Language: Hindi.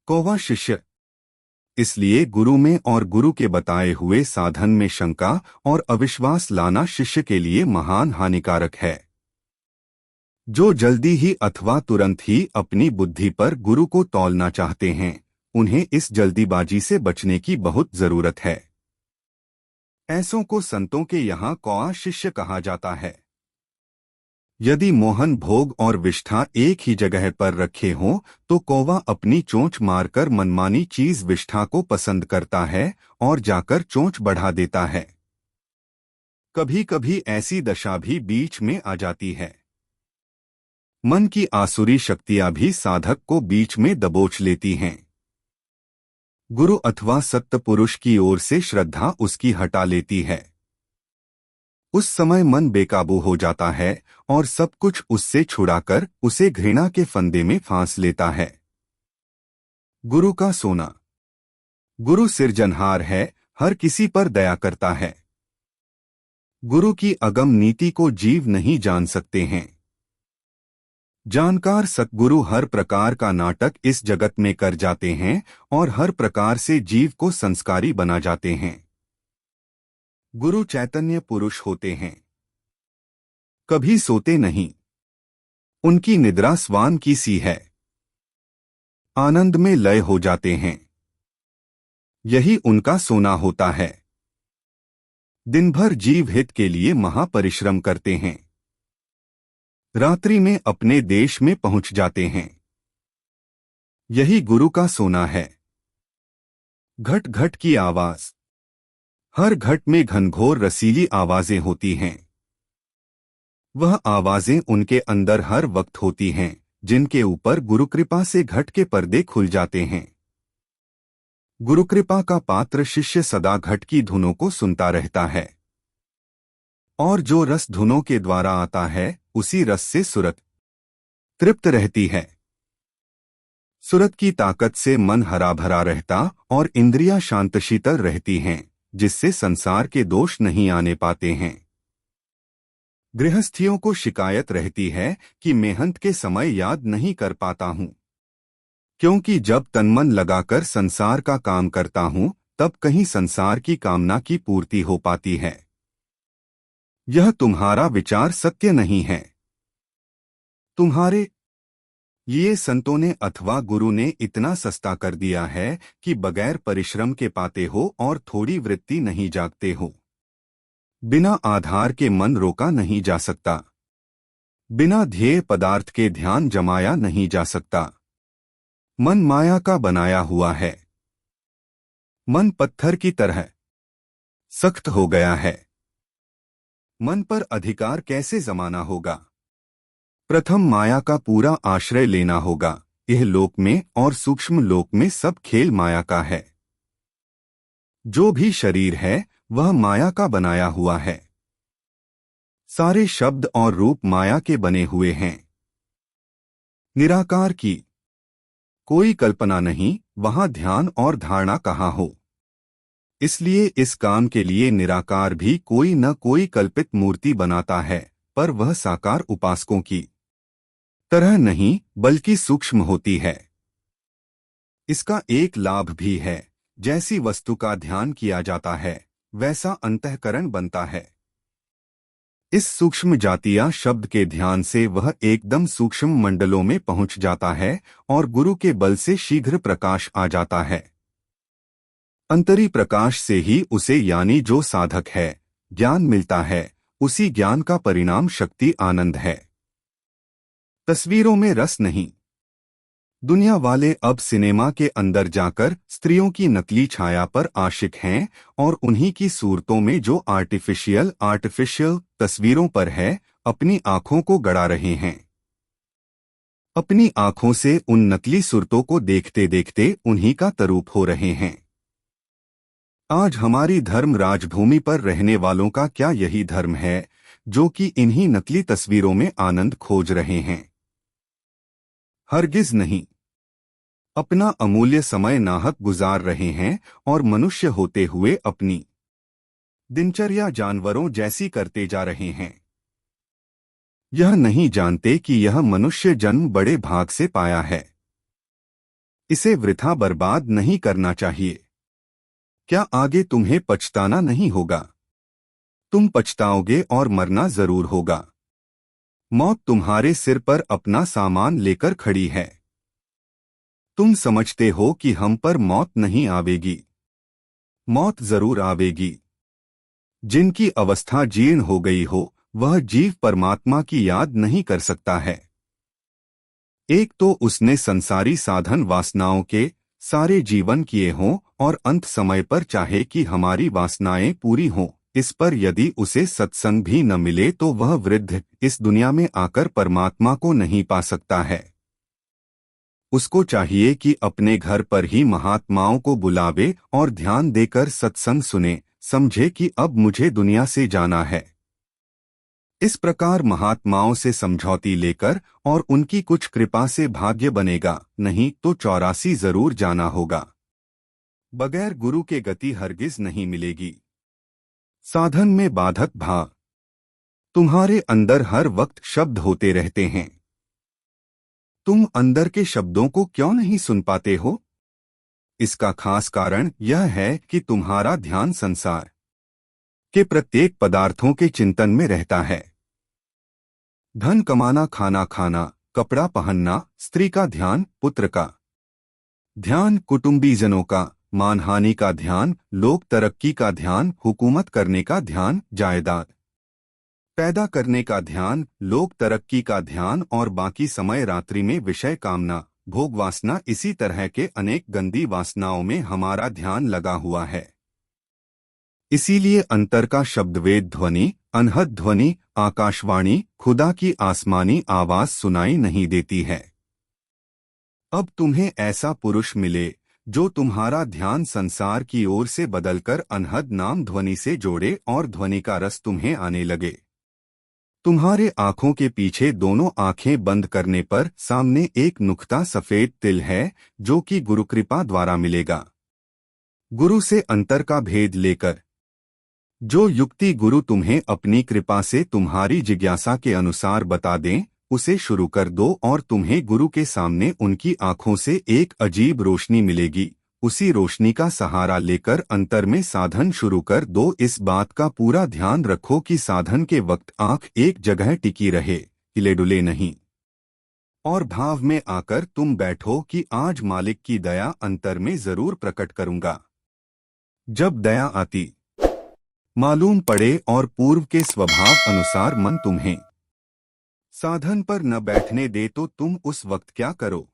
कौवा शिष्य। इसलिए गुरु में और गुरु के बताए हुए साधन में शंका और अविश्वास लाना शिष्य के लिए महान हानिकारक है। जो जल्दी ही अथवा तुरंत ही अपनी बुद्धि पर गुरु को तौलना चाहते हैं, उन्हें इस जल्दीबाजी से बचने की बहुत जरूरत है। ऐसों को संतों के यहाँ कौवा शिष्य कहा जाता है। यदि मोहन भोग और विष्ठा एक ही जगह पर रखे हों तो कौवा अपनी चोंच मारकर मनमानी चीज विष्ठा को पसंद करता है और जाकर चोंच बढ़ा देता है। कभी कभी ऐसी दशा भी बीच में आ जाती है। मन की आसुरी शक्तियां भी साधक को बीच में दबोच लेती हैं। गुरु अथवा सत्य पुरुष की ओर से श्रद्धा उसकी हटा लेती है। उस समय मन बेकाबू हो जाता है और सब कुछ उससे छुड़ाकर उसे घृणा के फंदे में फांस लेता है। गुरु का सोना। गुरु सिरजनहार है, हर किसी पर दया करता है। गुरु की अगम नीति को जीव नहीं जान सकते हैं। जानकार सतगुरु हर प्रकार का नाटक इस जगत में कर जाते हैं और हर प्रकार से जीव को संस्कारी बना जाते हैं। गुरु चैतन्य पुरुष होते हैं, कभी सोते नहीं। उनकी निद्रा स्वान की सी है, आनंद में लय हो जाते हैं। यही उनका सोना होता है। दिन भर जीव हित के लिए महापरिश्रम करते हैं, रात्रि में अपने देश में पहुंच जाते हैं। यही गुरु का सोना है। घट घट की आवाज। हर घट में घनघोर रसीली आवाजें होती हैं। वह आवाजें उनके अंदर हर वक्त होती हैं, जिनके ऊपर गुरुकृपा से घट के पर्दे खुल जाते हैं। गुरुकृपा का पात्र शिष्य सदा घट की धुनों को सुनता रहता है, और जो रस धुनों के द्वारा आता है उसी रस से सुरत तृप्त रहती है। सुरत की ताकत से मन हरा भरा रहता और इंद्रियां शांत शीतल रहती हैं, जिससे संसार के दोष नहीं आने पाते हैं। गृहस्थियों को शिकायत रहती है कि मेहनत के समय याद नहीं कर पाता हूं, क्योंकि जब तनमन लगाकर संसार का काम करता हूं तब कहीं संसार की कामना की पूर्ति हो पाती है। यह तुम्हारा विचार सत्य नहीं है। तुम्हारे ये संतों ने अथवा गुरु ने इतना सस्ता कर दिया है कि बगैर परिश्रम के पाते हो और थोड़ी वृत्ति नहीं जागते हो। बिना आधार के मन रोका नहीं जा सकता। बिना ध्येय पदार्थ के ध्यान जमाया नहीं जा सकता। मन माया का बनाया हुआ है। मन पत्थर की तरह सख्त हो गया है। मन पर अधिकार कैसे जमाना होगा? प्रथम माया का पूरा आश्रय लेना होगा। यह लोक में और सूक्ष्म लोक में सब खेल माया का है। जो भी शरीर है वह माया का बनाया हुआ है। सारे शब्द और रूप माया के बने हुए हैं। निराकार की कोई कल्पना नहीं, वहां ध्यान और धारणा कहाँ हो। इसलिए इस काम के लिए निराकार भी कोई न कोई कल्पित मूर्ति बनाता है, पर वह साकार उपासकों की तरह नहीं बल्कि सूक्ष्म होती है। इसका एक लाभ भी है, जैसी वस्तु का ध्यान किया जाता है वैसा अंतःकरण बनता है। इस सूक्ष्म जातीय शब्द के ध्यान से वह एकदम सूक्ष्म मंडलों में पहुंच जाता है और गुरु के बल से शीघ्र प्रकाश आ जाता है। अंतरी प्रकाश से ही उसे यानी जो साधक है ज्ञान मिलता है। उसी ज्ञान का परिणाम शक्ति आनंद है। तस्वीरों में रस नहीं। दुनिया वाले अब सिनेमा के अंदर जाकर स्त्रियों की नकली छाया पर आशिक हैं और उन्हीं की सूरतों में जो आर्टिफिशियल तस्वीरों पर है अपनी आंखों को गड़ा रहे हैं। अपनी आंखों से उन नकली सूरतों को देखते देखते उन्हीं का तरूप हो रहे हैं। आज हमारी धर्म राजभूमि पर रहने वालों का क्या यही धर्म है जो कि इन्हीं नकली तस्वीरों में आनंद खोज रहे हैं? हरगिज नहीं। अपना अमूल्य समय नाहक गुजार रहे हैं और मनुष्य होते हुए अपनी दिनचर्या जानवरों जैसी करते जा रहे हैं। यह नहीं जानते कि यह मनुष्य जन्म बड़े भाग से पाया है। इसे वृथा बर्बाद नहीं करना चाहिए। क्या आगे तुम्हें पछताना नहीं होगा? तुम पछताओगे और मरना जरूर होगा। मौत तुम्हारे सिर पर अपना सामान लेकर खड़ी है। तुम समझते हो कि हम पर मौत नहीं आवेगी। मौत जरूर आवेगी। जिनकी अवस्था जीर्ण हो गई हो, वह जीव परमात्मा की याद नहीं कर सकता है। एक तो उसने संसारी साधन वासनाओं के सारे जीवन किए हों और अंत समय पर चाहे कि हमारी वासनाएं पूरी हों, इस पर यदि उसे सत्संग भी न मिले तो वह वृद्ध इस दुनिया में आकर परमात्मा को नहीं पा सकता है। उसको चाहिए कि अपने घर पर ही महात्माओं को बुलावे और ध्यान देकर सत्संग सुने, समझे कि अब मुझे दुनिया से जाना है। इस प्रकार महात्माओं से समझौती लेकर और उनकी कुछ कृपा से भाग्य बनेगा, नहीं तो 84 जरूर जाना होगा। बगैर गुरु के गति हरगिज नहीं मिलेगी। साधन में बाधक भाव। तुम्हारे अंदर हर वक्त शब्द होते रहते हैं। तुम अंदर के शब्दों को क्यों नहीं सुन पाते हो? इसका खास कारण यह है कि तुम्हारा ध्यान संसार के प्रत्येक पदार्थों के चिंतन में रहता है। धन कमाना, खाना खाना, कपड़ा पहनना, स्त्री का ध्यान, पुत्र का ध्यान, कुटुंबीजनों का, मानहानि का ध्यान, लोक तरक्की का ध्यान, हुकूमत करने का ध्यान, जायदाद पैदा करने का ध्यान, लोक तरक्की का ध्यान और बाकी समय रात्रि में विषय कामना, भोग वासना, इसी तरह के अनेक गंदी वासनाओं में हमारा ध्यान लगा हुआ है। इसीलिए अंतर का शब्दवेद ध्वनि, अनहद ध्वनि, आकाशवाणी, खुदा की आसमानी आवाज सुनाई नहीं देती है। अब तुम्हें ऐसा पुरुष मिले जो तुम्हारा ध्यान संसार की ओर से बदलकर अनहद नाम ध्वनि से जोड़े और ध्वनि का रस तुम्हें आने लगे। तुम्हारे आंखों के पीछे दोनों आंखें बंद करने पर सामने एक नुक्ता सफेद तिल है जो कि गुरु कृपा द्वारा मिलेगा। गुरु से अंतर का भेद लेकर जो युक्ति गुरु तुम्हें अपनी कृपा से तुम्हारी जिज्ञासा के अनुसार बता दें, उसे शुरू कर दो और तुम्हें गुरु के सामने उनकी आंखों से एक अजीब रोशनी मिलेगी। उसी रोशनी का सहारा लेकर अंतर में साधन शुरू कर दो। इस बात का पूरा ध्यान रखो कि साधन के वक्त आंख एक जगह टिकी रहे, हिले डुले नहीं। और भाव में आकर तुम बैठो कि आज मालिक की दया अंतर में जरूर प्रकट करूंगा। जब दया आती मालूम पड़े और पूर्व के स्वभाव अनुसार मन तुम्हें साधन पर न बैठने दे तो तुम उस वक्त क्या करो?